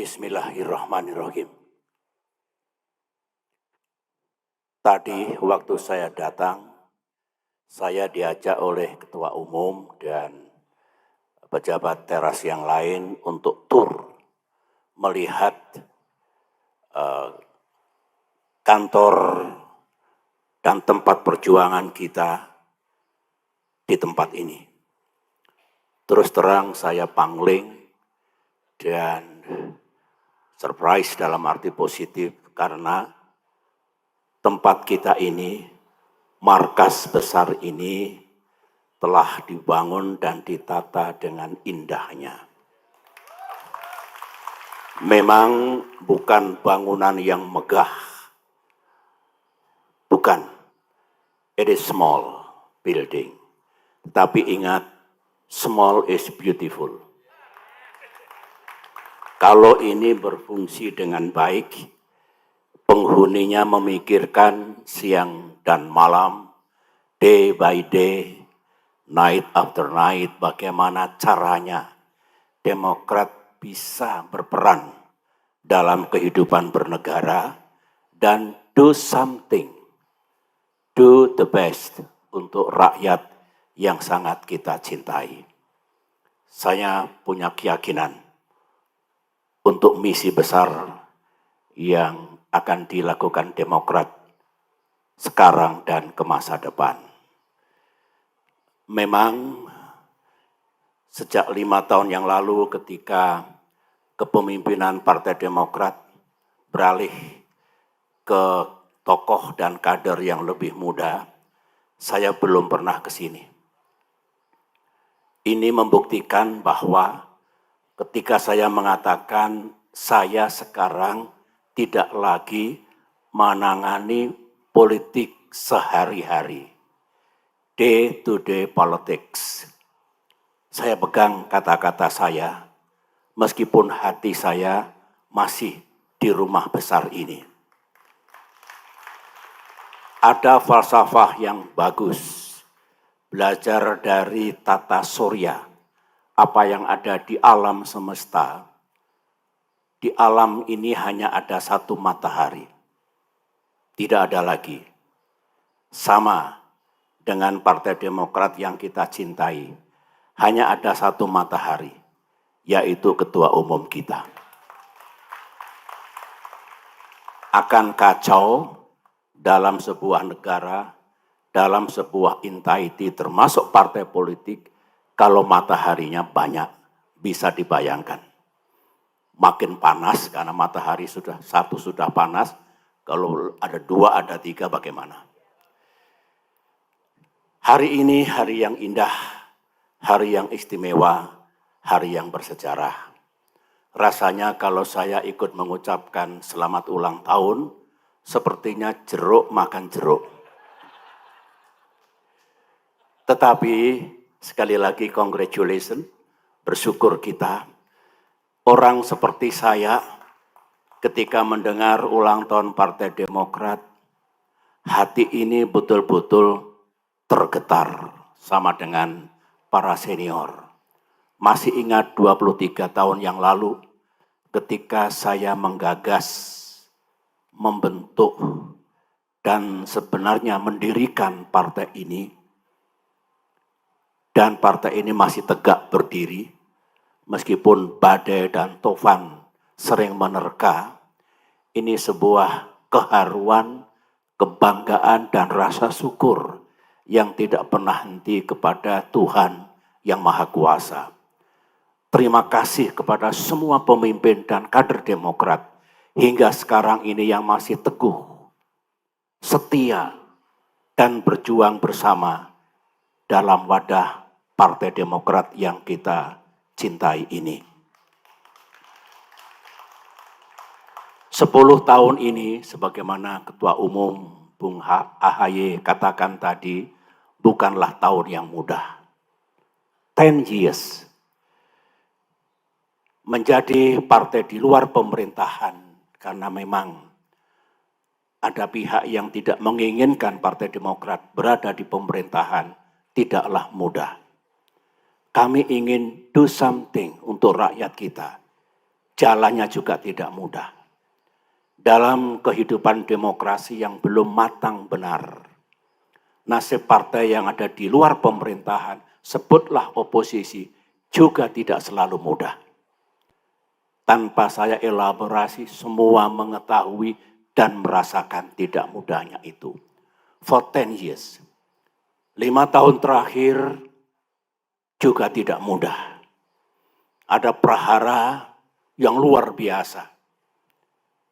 Bismillahirrahmanirrahim. Tadi waktu saya datang, saya diajak oleh Ketua Umum dan pejabat teras yang lain untuk tur melihat kantor dan tempat perjuangan kita di tempat ini. Terus terang saya pangling dan surprise dalam arti positif karena tempat kita ini, markas besar ini telah dibangun dan ditata dengan indahnya. Memang bukan bangunan yang megah, bukan. It is small building. Tapi ingat, small is beautiful. Kalau ini berfungsi dengan baik, penghuninya memikirkan siang dan malam, day by day, night after night, bagaimana caranya Demokrat bisa berperan dalam kehidupan bernegara dan do something, do the best untuk rakyat yang sangat kita cintai. Saya punya keyakinan untuk misi besar yang akan dilakukan Demokrat sekarang dan ke masa depan. Memang sejak 5 tahun yang lalu ketika kepemimpinan Partai Demokrat beralih ke tokoh dan kader yang lebih muda, saya belum pernah ke sini. Ini membuktikan bahwa ketika saya mengatakan saya sekarang tidak lagi menangani politik sehari-hari, day-to-day politics. Saya pegang kata-kata saya, meskipun hati saya masih di rumah besar ini. Ada falsafah yang bagus, belajar dari tata surya, apa yang ada di alam semesta. Di alam ini hanya ada satu matahari, tidak ada lagi. Sama dengan Partai Demokrat yang kita cintai, hanya ada satu matahari, yaitu Ketua Umum kita. Akan kacau dalam sebuah negara, dalam sebuah entity termasuk partai politik, kalau mataharinya banyak, bisa dibayangkan. Makin panas karena matahari satu sudah panas, kalau ada 2, ada 3 bagaimana? Hari ini hari yang indah, hari yang istimewa, hari yang bersejarah. Rasanya kalau saya ikut mengucapkan selamat ulang tahun, sepertinya jeruk makan jeruk. Tetapi sekali lagi congratulations, bersyukur kita. Orang seperti saya ketika mendengar ulang tahun Partai Demokrat, hati ini betul-betul tergetar sama dengan para senior. Masih ingat 23 tahun yang lalu ketika saya menggagas, membentuk, dan sebenarnya mendirikan partai ini. Dan partai ini masih tegak berdiri, meskipun badai dan tofan sering menerka. Ini sebuah keharuan, kebanggaan, dan rasa syukur yang tidak pernah henti kepada Tuhan yang Maha Kuasa. Terima kasih kepada semua pemimpin dan kader Demokrat hingga sekarang ini yang masih teguh, setia, dan berjuang bersama dalam wadah Partai Demokrat yang kita cintai ini. 10 tahun ini, sebagaimana Ketua Umum Bung AHY katakan tadi, bukanlah tahun yang mudah. 10 years. Menjadi partai di luar pemerintahan, karena memang ada pihak yang tidak menginginkan Partai Demokrat berada di pemerintahan, tidaklah mudah. Kami ingin do something untuk rakyat kita. jalannya juga tidak mudah. Dalam kehidupan demokrasi yang belum matang benar, nasib partai yang ada di luar pemerintahan, sebutlah oposisi, juga tidak selalu mudah. Tanpa saya elaborasi, semua mengetahui dan merasakan tidak mudahnya itu. For 10 years, 5 tahun terakhir juga tidak mudah. Ada prahara yang luar biasa,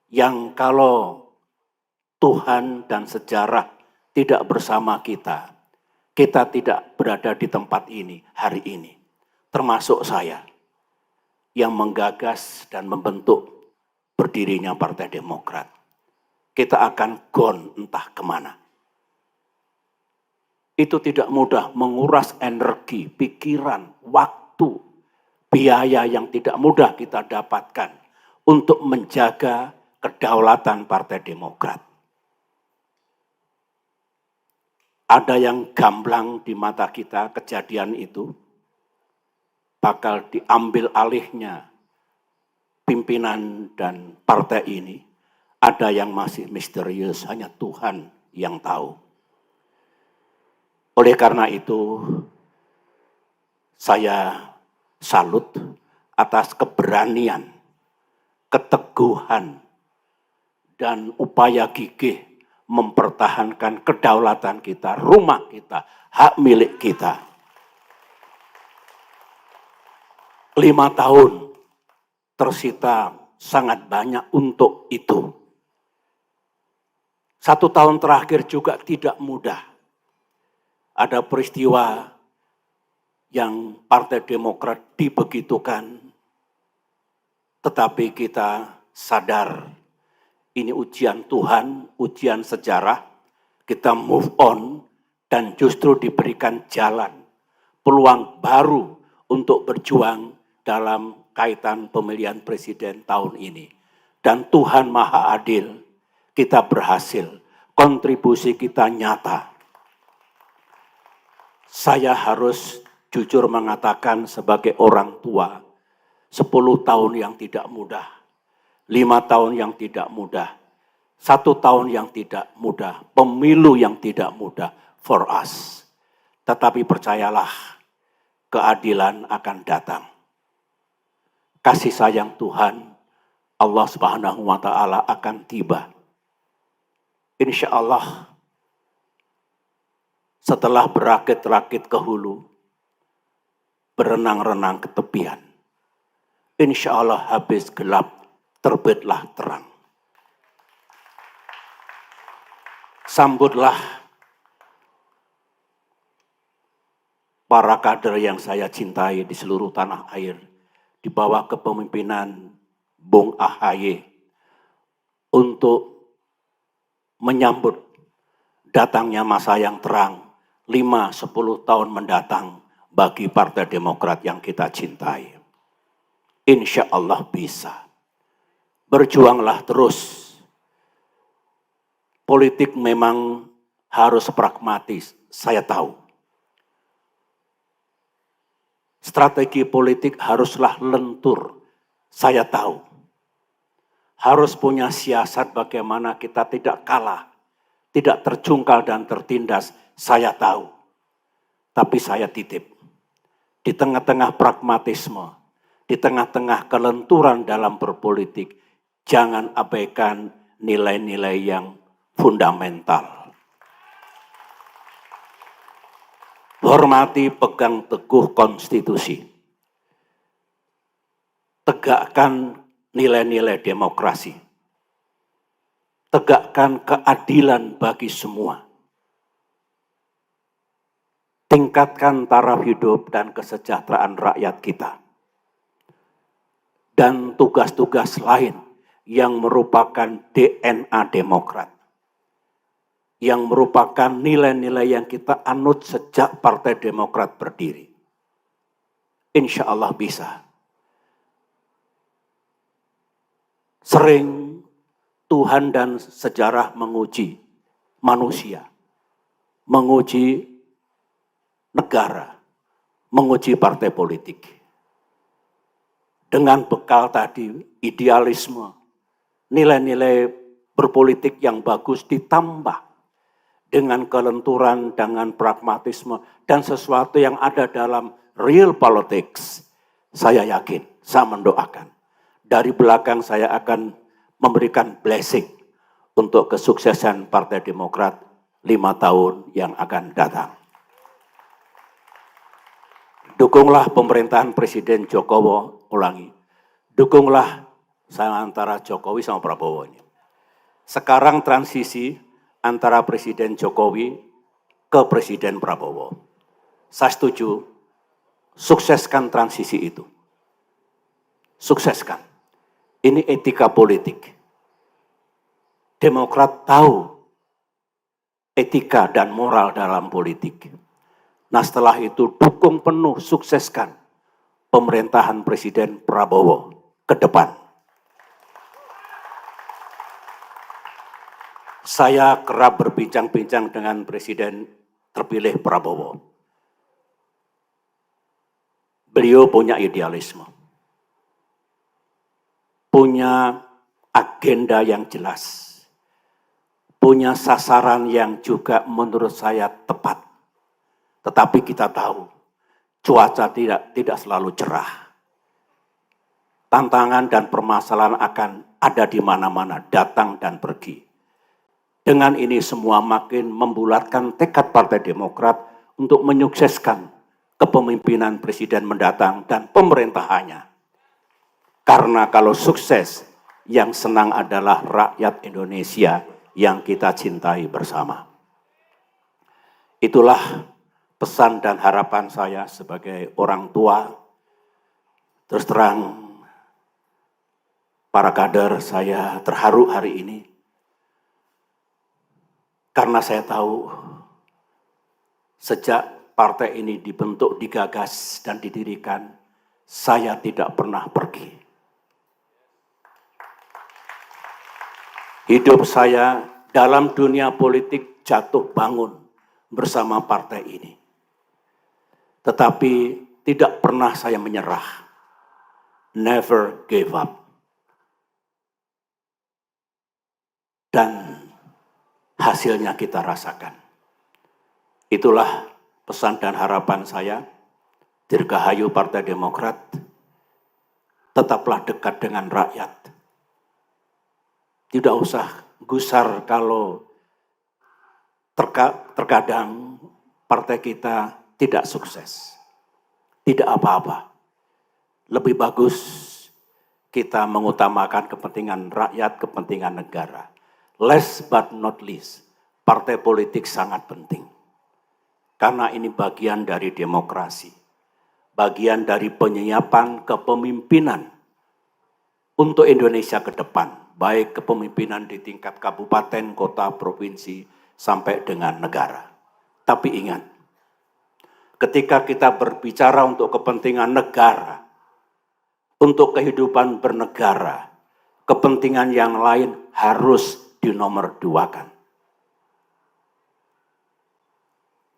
yang kalau Tuhan dan sejarah tidak bersama kita, kita tidak berada di tempat ini hari ini. Termasuk saya yang menggagas dan membentuk berdirinya Partai Demokrat. Kita akan gone entah kemana. Itu tidak mudah, menguras energi, pikiran, waktu, biaya yang tidak mudah kita dapatkan untuk menjaga kedaulatan Partai Demokrat. Ada yang gamblang di mata kita kejadian itu, bakal diambil alihnya pimpinan dan partai ini. Ada yang masih misterius, hanya Tuhan yang tahu. Oleh karena itu, saya salut atas keberanian, keteguhan, dan upaya gigih mempertahankan kedaulatan kita, rumah kita, hak milik kita. 5 tahun tersita sangat banyak untuk itu. 1 tahun terakhir juga tidak mudah. Ada peristiwa yang Partai Demokrat dibegitukan, tetapi kita sadar ini ujian Tuhan, ujian sejarah, kita move on dan justru diberikan jalan, peluang baru untuk berjuang dalam kaitan pemilihan presiden tahun ini. Dan Tuhan Maha Adil, kita berhasil, kontribusi kita nyata. Saya harus jujur mengatakan sebagai orang tua, 10 tahun yang tidak mudah, 5 tahun yang tidak mudah, 1 tahun yang tidak mudah, pemilu yang tidak mudah for us. Tetapi percayalah, keadilan akan datang. Kasih sayang Tuhan, Allah Subhanahu wa Ta'ala akan tiba. Insya Allah, setelah berakit-rakit ke hulu, berenang-renang ke tepian, insya Allah habis gelap, terbitlah terang. Sambutlah para kader yang saya cintai di seluruh tanah air, di bawah kepemimpinan Bung AHY, untuk menyambut datangnya masa yang terang 5-10 tahun mendatang bagi Partai Demokrat yang kita cintai. Insya Allah bisa. Berjuanglah terus. Politik memang harus pragmatis, saya tahu. Strategi politik haruslah lentur, saya tahu. Harus punya siasat bagaimana kita tidak kalah, tidak terjungkal dan tertindas, saya tahu. Tapi saya titip, di tengah-tengah pragmatisme, di tengah-tengah kelenturan dalam berpolitik, jangan abaikan nilai-nilai yang fundamental. Hormati, pegang teguh konstitusi. Tegakkan nilai-nilai demokrasi. Tegakkan keadilan bagi semua. Tingkatkan taraf hidup dan kesejahteraan rakyat kita. Dan tugas-tugas lain yang merupakan DNA Demokrat. Yang merupakan nilai-nilai yang kita anut sejak Partai Demokrat berdiri. Insya Allah bisa. Sering Tuhan dan sejarah menguji manusia, menguji negara, menguji partai politik. dengan bekal tadi, idealisme, nilai-nilai berpolitik yang bagus ditambah dengan kelenturan, dengan pragmatisme, dan sesuatu yang ada dalam real politics. Saya yakin, saya mendoakan. Dari belakang saya akan memberikan blessing untuk kesuksesan Partai Demokrat 5 tahun yang akan datang. Dukunglah pemerintahan Presiden Jokowi, dukunglah saya antara Jokowi sama Prabowo ini. Sekarang transisi antara Presiden Jokowi ke Presiden Prabowo. Saya setuju, sukseskan transisi itu. Sukseskan. Ini etika politik. Demokrat tahu etika dan moral dalam politik. Nah setelah itu dukung penuh, sukseskan pemerintahan Presiden Prabowo ke depan. Saya kerap berbincang-bincang dengan Presiden terpilih Prabowo. Beliau punya idealisme, punya agenda yang jelas, punya sasaran yang juga menurut saya tepat. Tetapi kita tahu, cuaca tidak selalu cerah. Tantangan dan permasalahan akan ada di mana-mana, datang dan pergi. Dengan ini semua makin membulatkan tekad Partai Demokrat untuk menyukseskan kepemimpinan Presiden mendatang dan pemerintahannya. Karena kalau sukses, yang senang adalah rakyat Indonesia yang kita cintai bersama. Itulah pesan dan harapan saya sebagai orang tua. Terus terang, para kader, saya terharu hari ini. Karena saya tahu sejak partai ini dibentuk, digagas, dan didirikan, saya tidak pernah pergi. Hidup saya dalam dunia politik jatuh bangun bersama partai ini. Tetapi tidak pernah saya menyerah. Never gave up. Dan hasilnya kita rasakan. Itulah pesan dan harapan saya. Dirgahayu Partai Demokrat, tetaplah dekat dengan rakyat. Tidak usah gusar kalau terkadang partai kita tidak sukses. Tidak apa-apa. Lebih bagus kita mengutamakan kepentingan rakyat, kepentingan negara. Last but not least, partai politik sangat penting. Karena ini bagian dari demokrasi. Bagian dari penyiapan kepemimpinan untuk Indonesia ke depan. Baik kepemimpinan di tingkat kabupaten, kota, provinsi, sampai dengan negara. Tapi ingat, ketika kita berbicara untuk kepentingan negara, untuk kehidupan bernegara, kepentingan yang lain harus dinomorduakan.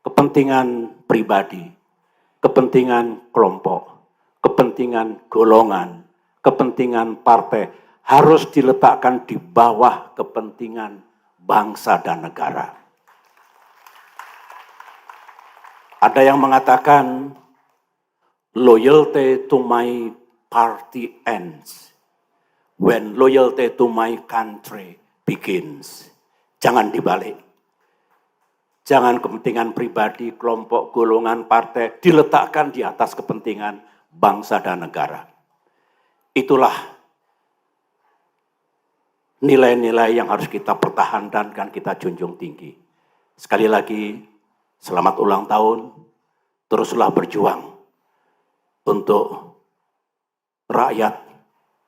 Kepentingan pribadi, kepentingan kelompok, kepentingan golongan, kepentingan partai harus diletakkan di bawah kepentingan bangsa dan negara. Ada yang mengatakan loyalty to my party ends when loyalty to my country begins. Jangan dibalik. Jangan kepentingan pribadi, kelompok, golongan, partai diletakkan di atas kepentingan bangsa dan negara. Itulah nilai-nilai yang harus kita pertahankan dan kita junjung tinggi. Sekali lagi, selamat ulang tahun, teruslah berjuang untuk rakyat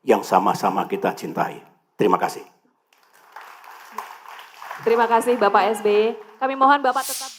yang sama-sama kita cintai. Terima kasih. Terima kasih Bapak SBY. Kami mohon Bapak tetap